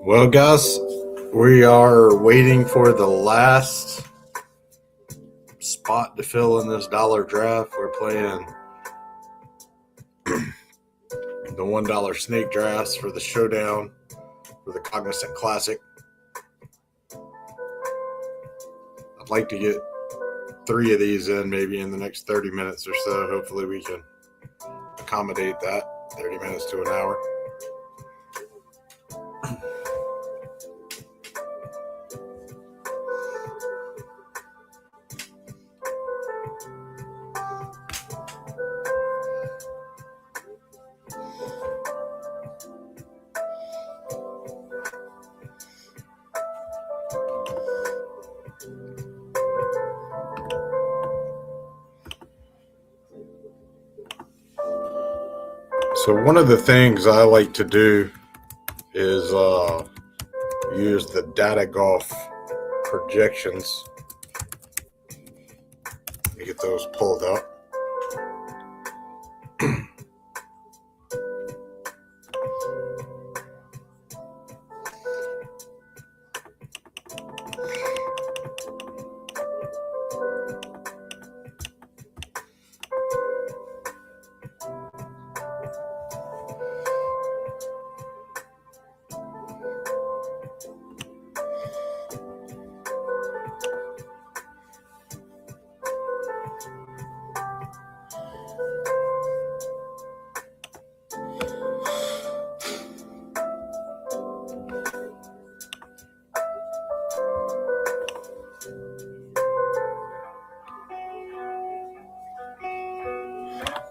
Well, guys, we are waiting for the last spot to fill in this dollar draft. We're playing the $1 snake drafts for the Showdown for the Cognizant Classic. I'd like to get 3 of these in maybe in the next 30 minutes or so. Hopefully we can accommodate that, 30 minutes to an hour. So one of the things I like to do is use the data golf projections. Let me get those pulled up.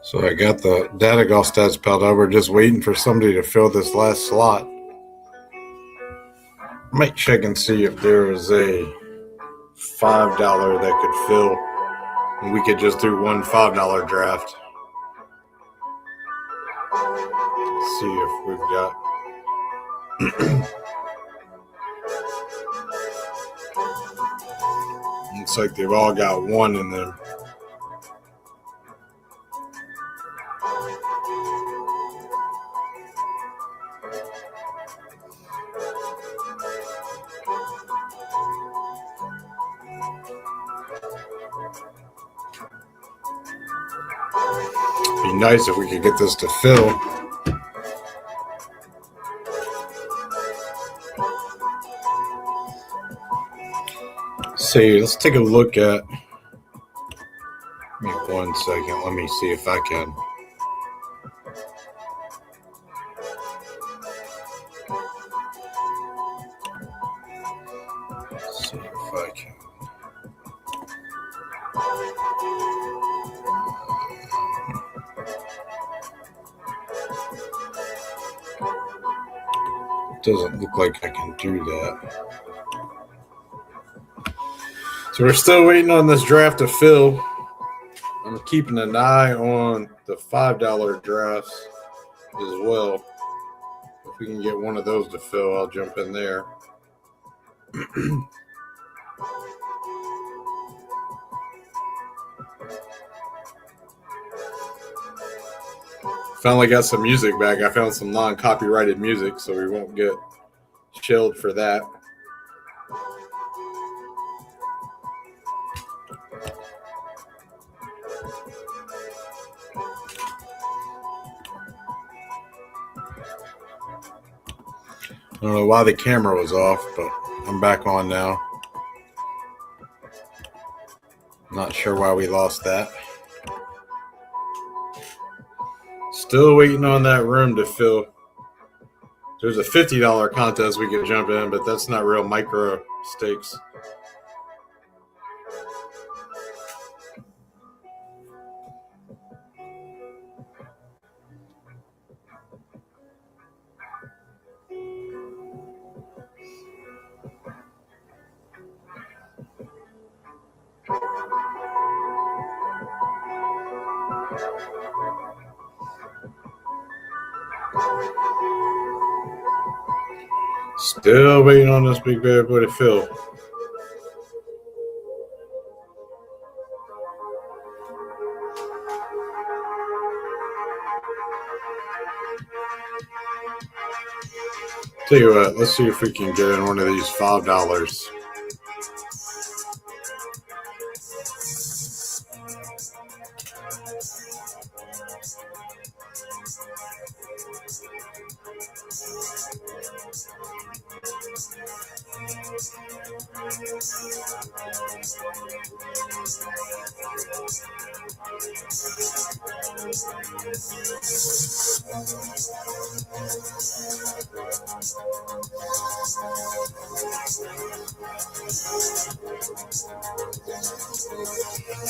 So I got the data golf stats piled up. We're just waiting for somebody to fill this last slot. Might check and see if there was a $5 that could fill, and we could just do one $5 draft. Let's see if we've got. Looks like they've all got one in them. Be nice if we could get this to fill. See, let's take a look at. Give me 1 second. Let me see if I can. See if I can. Doesn't look like I can do that. So we're still waiting on this draft to fill. I'm keeping an eye on the $5 drafts as well. If we can get one of those to fill, I'll jump in there. Finally got some music back. I found some non-copyrighted music, so we won't get chilled for that. I don't know why the camera was off, but I'm back on now. Not sure why we lost that. Still waiting on that room to fill. There's a $50 contest we can jump in, but that's not real micro stakes. Still waiting on this big bad boy to fill. Tell you what, let's see if we can get in one of these $5.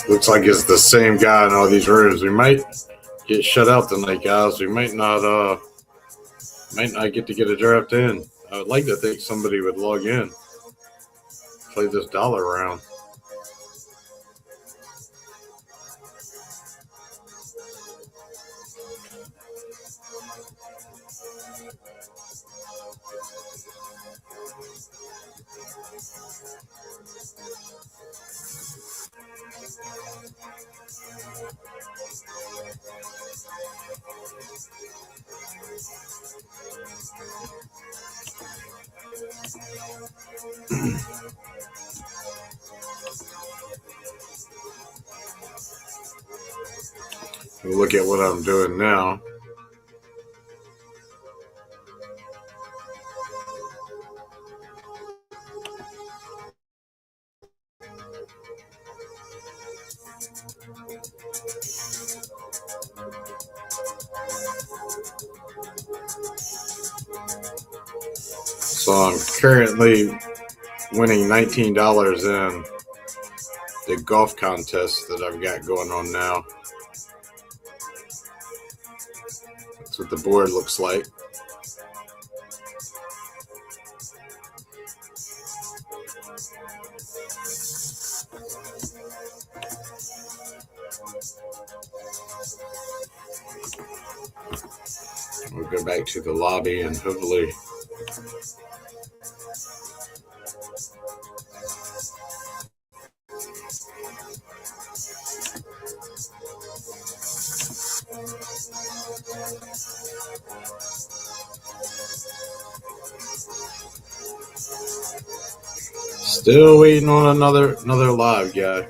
Looks like it's the same guy in all these rooms. We might get shut out tonight, guys. We might not get to get a draft in. I would like to think somebody would log in, play this dollar round. We'll look at what I'm doing now. So I'm currently winning $19 in the golf contest that I've got going on now. That's what the board looks like. We'll go back to the lobby and hopefully still waiting on another live guy.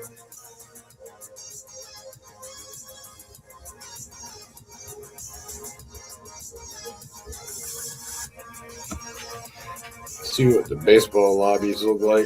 See what the baseball lobbies look like.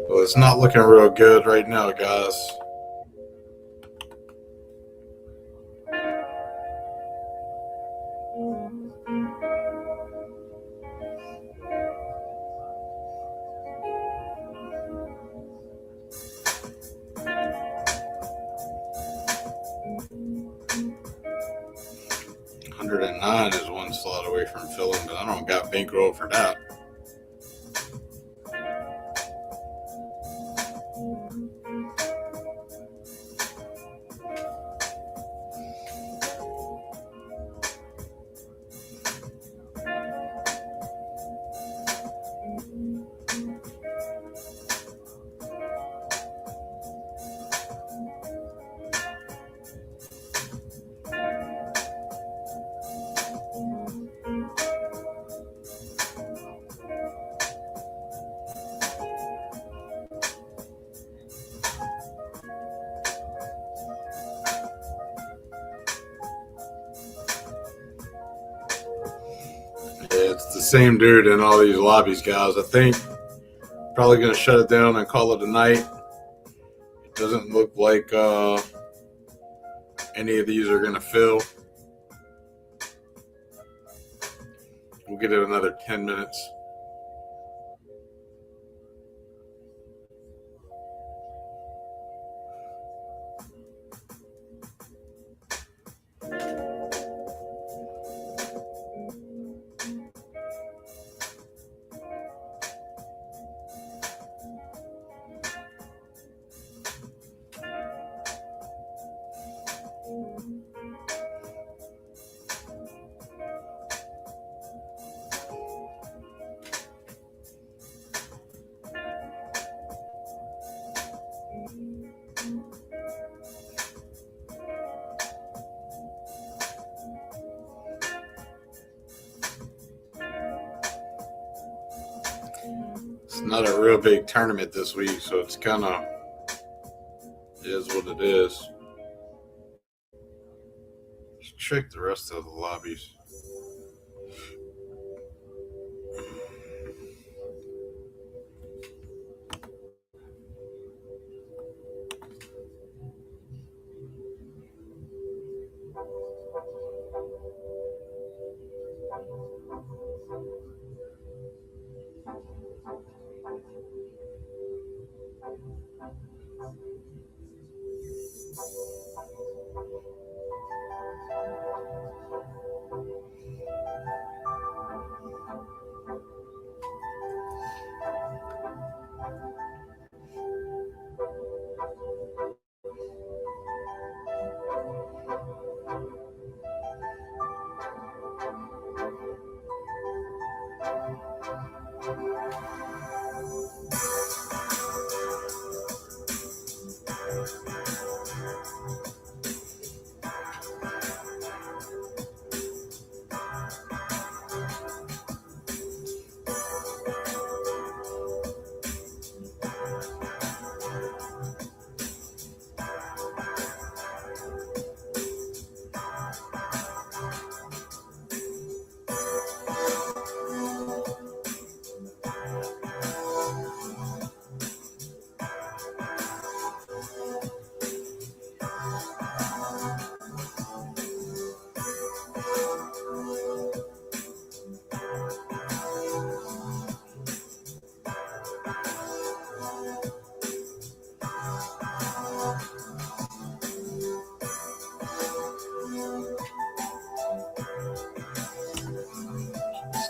Well, it's not looking real good right now, guys. $109 is one slot away from filling, but I don't got bankroll for that. It's the same dude in all these lobbies, guys. I think probably going to shut it down and call it a night. It doesn't look like any of these are going to fill. We'll get it another 10 minutes. not a real big tournament this week, so it's kind of is what it is. Let's check the rest of the lobbies.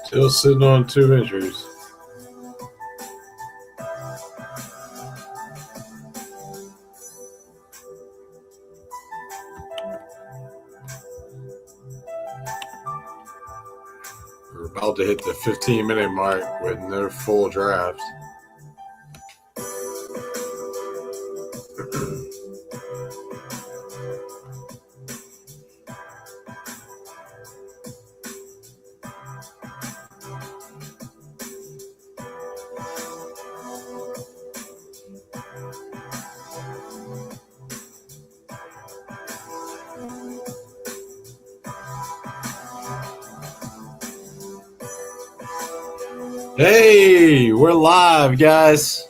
Still sitting on 2 injuries. We're about to hit the 15-minute mark with no full drafts. Hey, we're live, guys.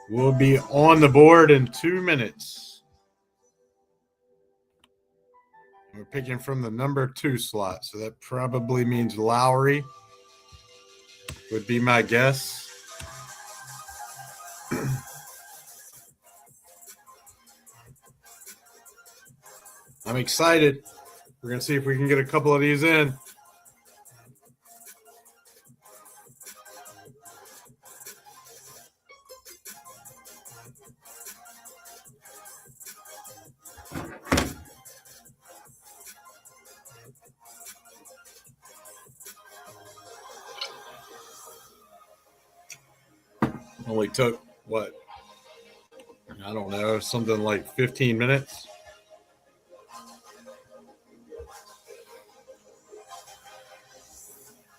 We'll be on the board in 2 minutes. We're picking from the number 2 slot, so that probably means Lowry would be my guess. I'm excited. We're going to see if we can get a couple of these in. Only took, what? I don't know, something like 15 minutes.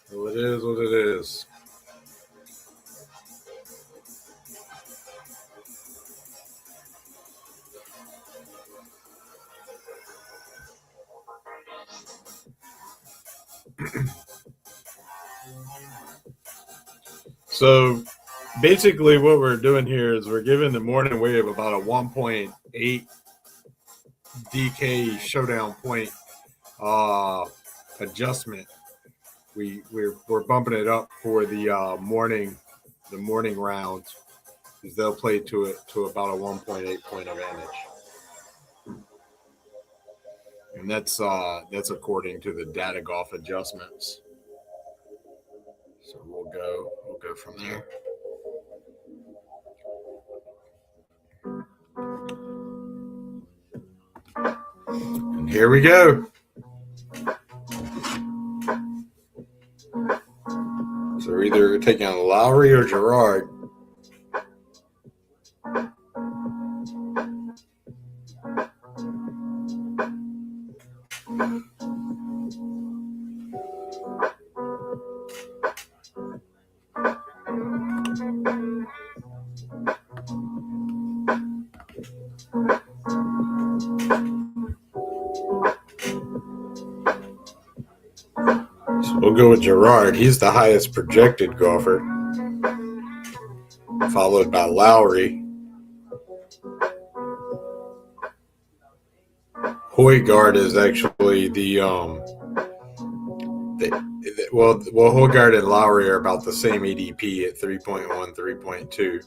So it is what it is. So basically what we're doing here is we're giving the morning wave about a 1.8 DK showdown point adjustment. We're bumping it up for the morning rounds, because they'll play to about a 1.8 point advantage. And that's according to the data golf adjustments. So we'll go from there. And here we go. So we're either taking on Lowry or Gerard. we'll go with Gerard. He's the highest projected golfer, followed by Lowry. Højgaard is actually Højgaard and Lowry are about the same ADP at 3.1, 3.2.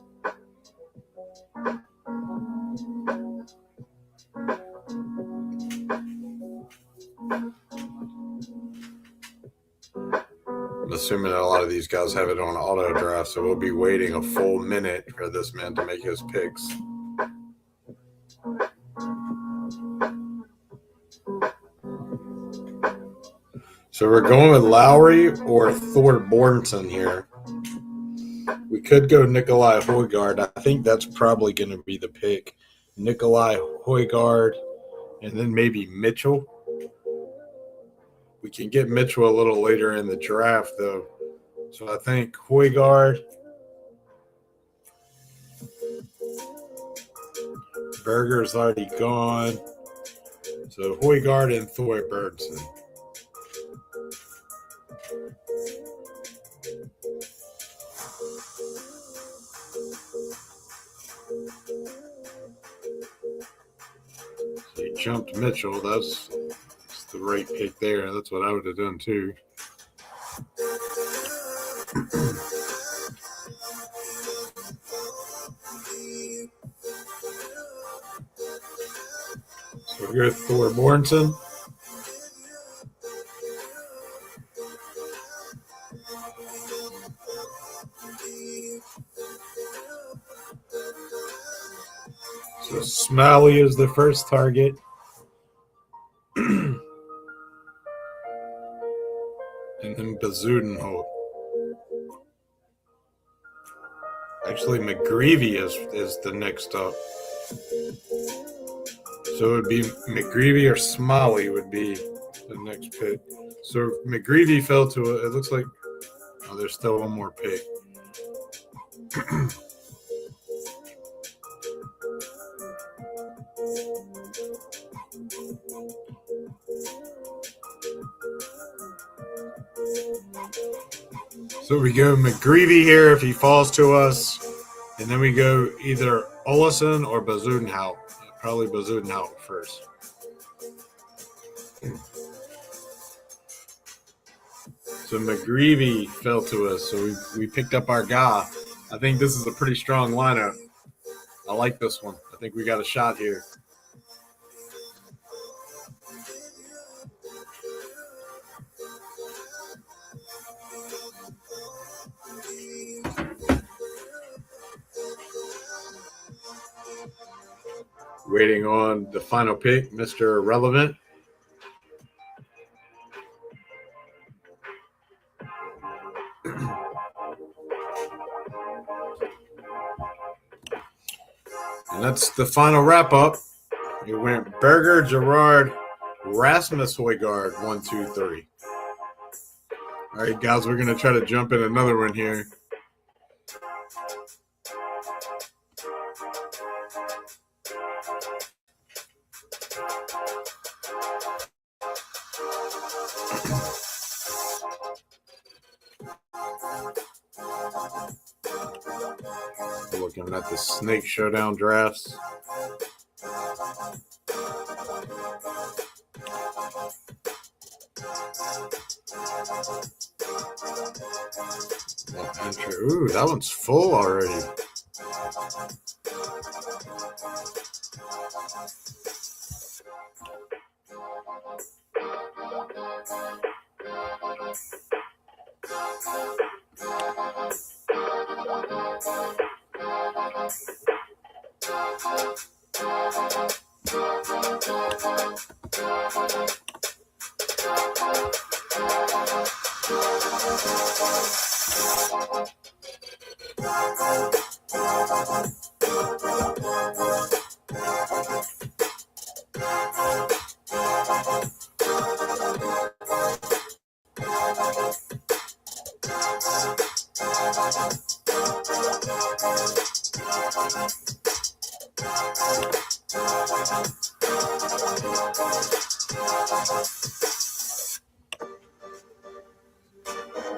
I'm assuming that a lot of these guys have it on auto draft, so we'll be waiting a full minute for this man to make his picks. So we're going with Lowry or Thorbjornsen here. We could go Nikolai Højgaard. I think that's probably going to be the pick. Nikolai Højgaard, and then maybe Mitchell. We can get Mitchell a little later in the draft, though. So I think Højgaard, Berger's already gone. So Højgaard and Thorbjornsen. So you jumped Mitchell. That's the right pick there. That's what I would have done too. So we go with Thorbjornsen. So Smalley is the first target. And then Bezuidenhout. Actually, McGreevy is the next up. So it would be McGreevy or Smalley would be the next pick. So McGreevy fell to it looks like there's still one more pick. So we go McGreevy here if he falls to us, and then we go either Olesen or Bezuidenhout. Probably Bezuidenhout first. So McGreevy fell to us, so we picked up our guy. I think this is a pretty strong lineup. I like this one. I think we got a shot here. Waiting on the final pick, Mr. Irrelevant. And that's the final wrap-up. It went Berger, Gerard, Rasmus Højgaard, 1, 2, 3. All right, guys, we're going to try to jump in another one here. Looking at the Snake Showdown drafts. Ooh, that one's full already.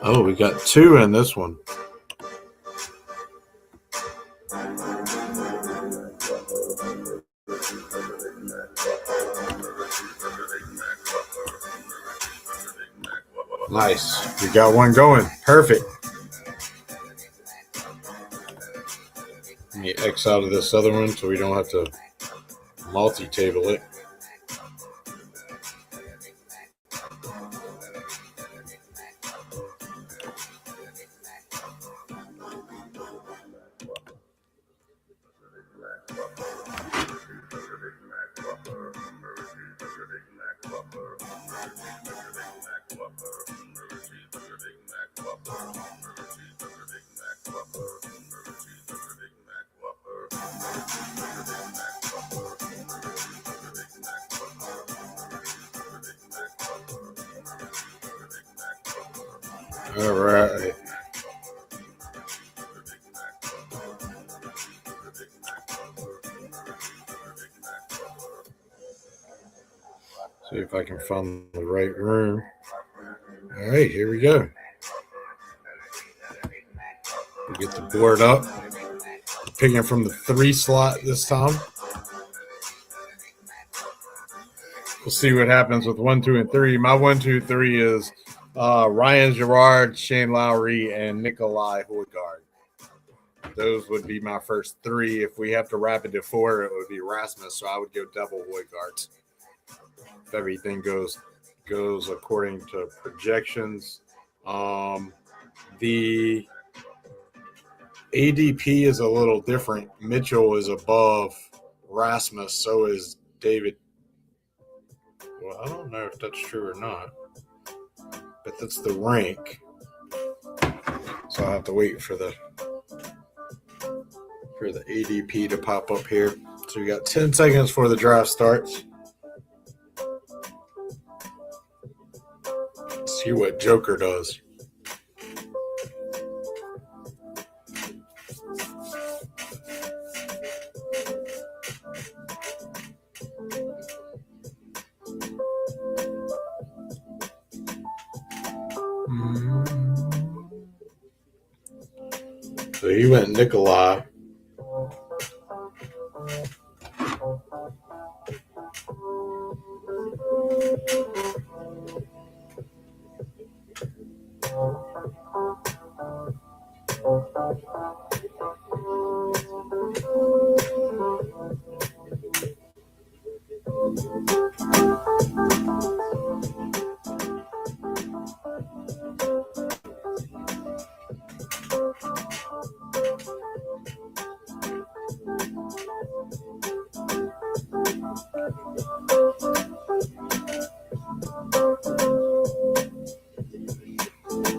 Oh, we got 2 in this one. Nice. We got one going. Perfect. Let me X out of this other one so we don't have to multi-table it. All right. See if I can find the right room. All right, here we go. We get the board up. Picking from the 3 slot this time. We'll see what happens with 1, 2, and 3. My 1, 2, 3 is Ryan Gerard, Shane Lowry, and Nikolai Højgaard. Those would be my first 3. If we have to wrap it to 4, it would be Rasmus. So I would go double Højgaard. If everything goes according to projections. The ADP is a little different. Mitchell is above Rasmus. So is David. Well, I don't know if that's true or not, but that's the rank. So I'll have to wait for the ADP to pop up here. So we got 10 seconds before the draft starts. Let's see what Joker does. So he went Nikolai.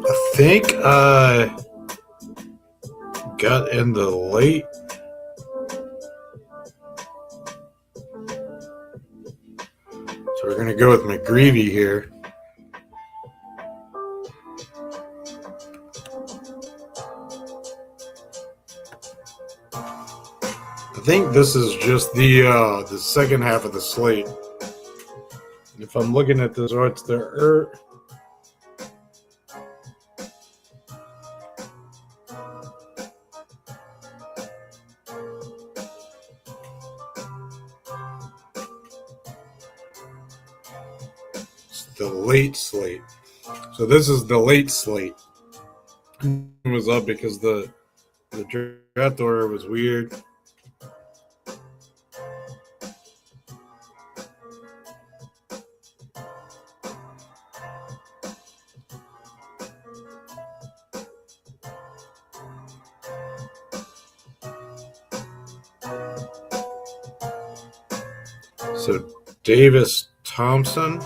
I think I got in the late. So we're going to go with McGreevy here. I think this is just the second half of the slate. If I'm looking at this, it's the late slate. So this is the late slate. It was up because the draft order was weird. So Davis Thompson.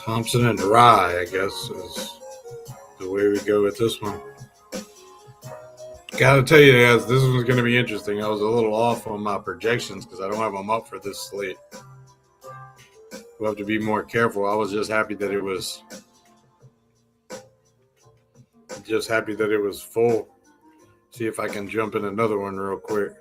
Thompson and Rye, I guess, is the way we go with this one. Gotta tell you guys, this one's going to be interesting. I was a little off on my projections because I don't have them up for this slate. We'll have to be more careful. I was just happy that it was full. See if I can jump in another one real quick.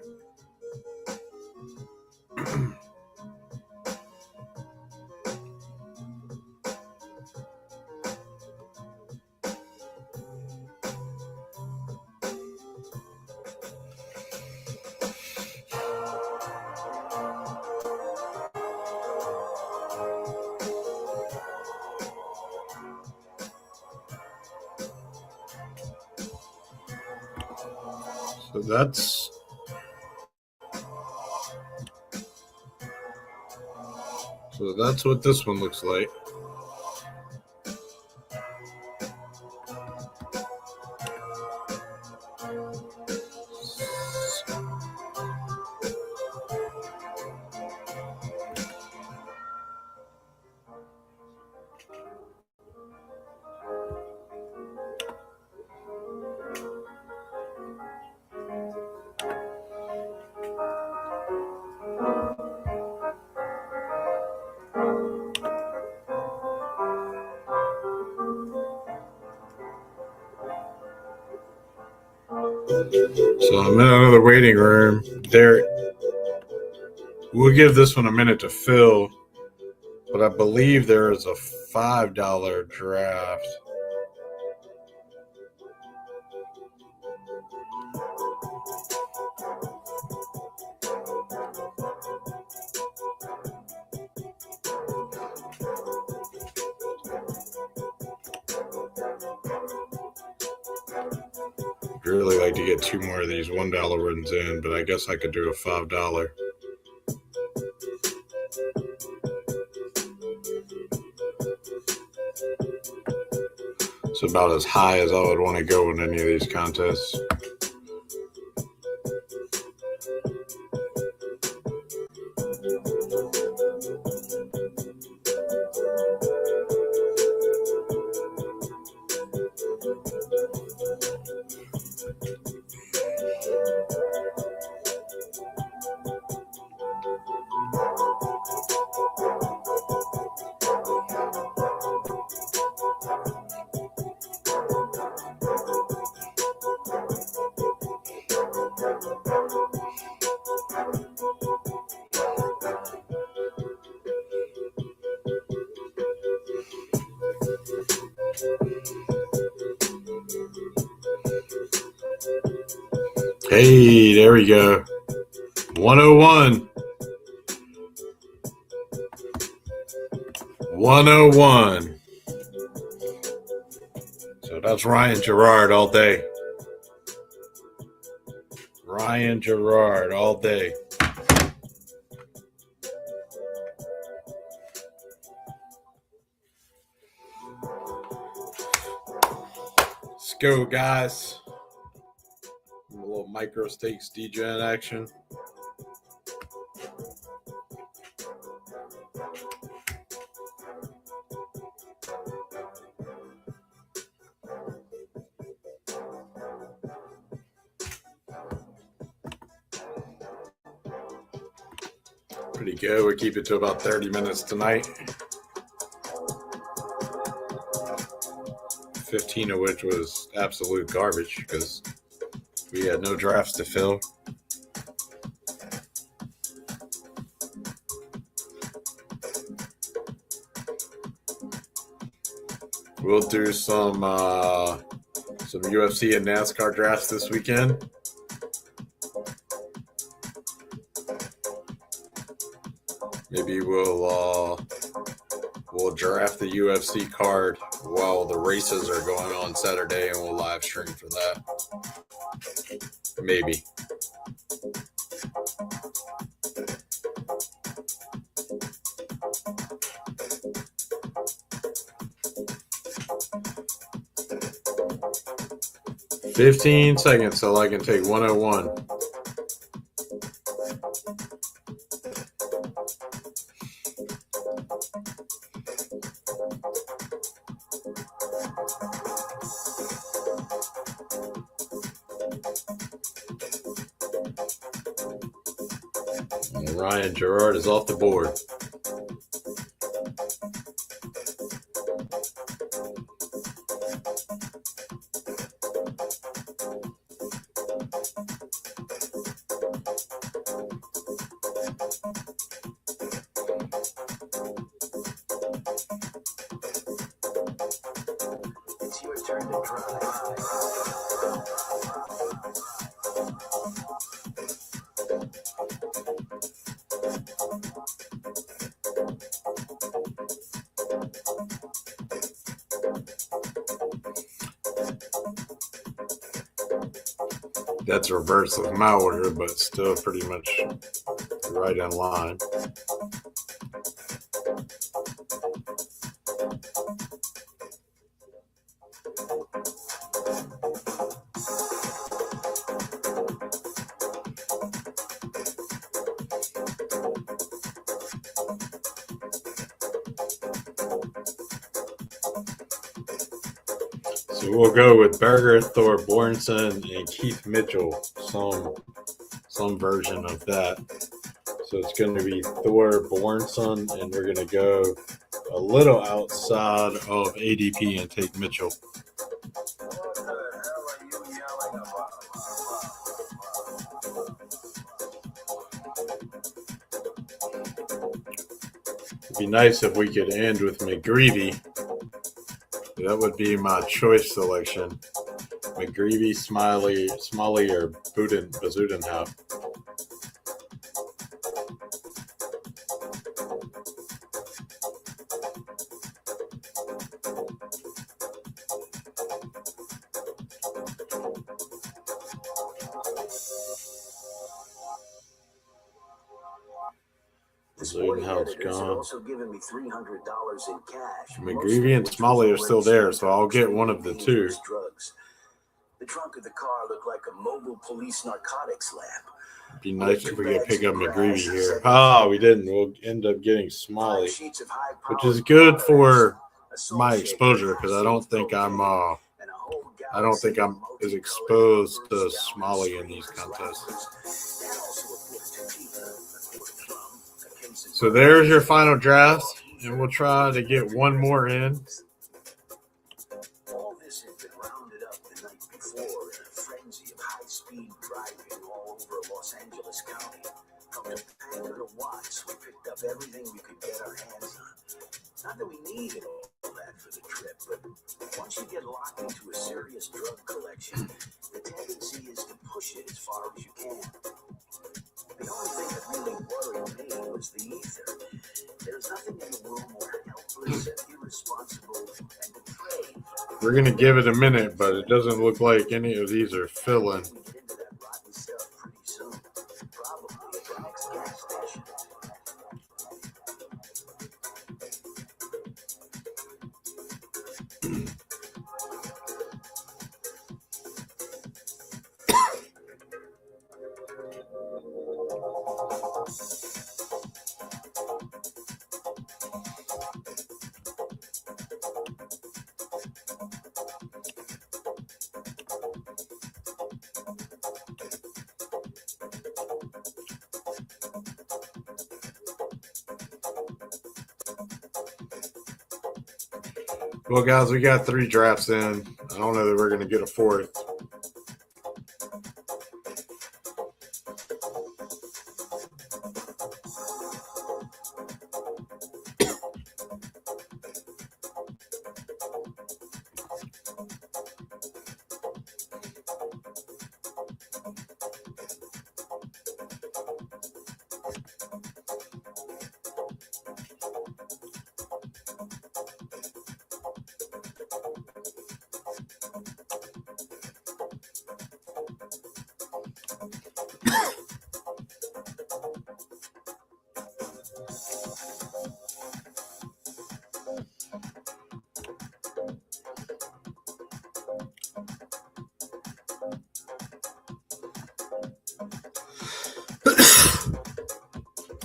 So that's what this one looks like. So I'm in another waiting room. We'll give this one a minute to fill, but I believe there is a $5 draft. I'd really like to get 2 more of these $1 ones in, but I guess I could do a $5. It's about as high as I would want to go in any of these contests. Hey, there we go. 101. 101. So that's Ryan Gerard all day. Ryan Gerard all day. Let's go, guys. A little micro stakes DGen action. Pretty good. We'll keep it to about 30 minutes tonight. 15 of which was absolute garbage because we had no drafts to fill. We'll do some UFC and NASCAR drafts this weekend. Maybe we'll draft the UFC card while the races are going on Saturday, and we'll live stream for that. Maybe. $15 seconds till I can take 101. And Ryan Gerard is off the board. It's your turn to drive. That's reverse of my order, but still pretty much right in line. So we'll go with Berger, Thor Bornson, and Keith Mitchell. Some version of that. So it's going to be Thor Bornson, and we're going to go a little outside of ADP and take Mitchell. What the hell are you yelling about? It'd be nice if we could end with McGreevy. That would be my choice selection. McGreevy, Smalley, or Bazudenhout. Bazudenhout's gone. Also giving me $300 in cash. McGreevy and Smalley are still there, so I'll get one of the two. Drugs. The trunk of the car looked like a mobile police narcotics lab. It'd be nice if we could pick up McGreevy here. Oh, we didn't. We'll end up getting Smalley, which is good for my exposure because I don't think I'm as exposed to Smalley in these contests. So there's your final draft, and we'll try to get one more in. All this had been rounded up the night before in a frenzy of high-speed driving all over Los Angeles County. From Topanga to Watts, we picked up everything we could get our hands on. Not that we needed all that for the trip, but once you get locked into a serious drug collection, the tendency is to push it as far as you can. The only thing that really worried me was the ether. There's nothing in the world more helpless and irresponsible and depraved. We're going to give it a minute, but it doesn't look like any of these are filling. We get into that rotten stuff pretty soon. Probably at the next gas station. Well, guys, we got 3 drafts in. I don't know that we're going to get a 4th.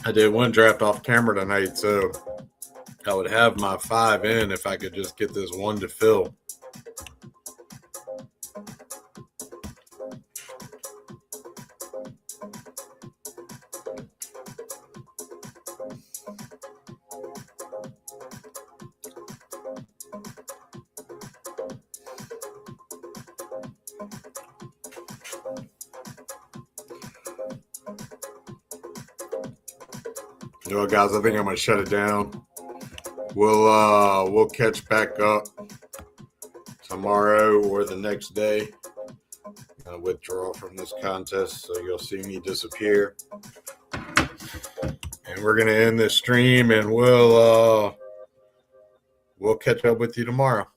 I did one draft off camera tonight, so I would have my 5 in if I could just get this one to fill. Well, guys, I think I'm gonna shut it down. We'll catch back up tomorrow or the next day. I'm gonna withdraw from this contest, so you'll see me disappear. And we're gonna end this stream, and we'll catch up with you tomorrow.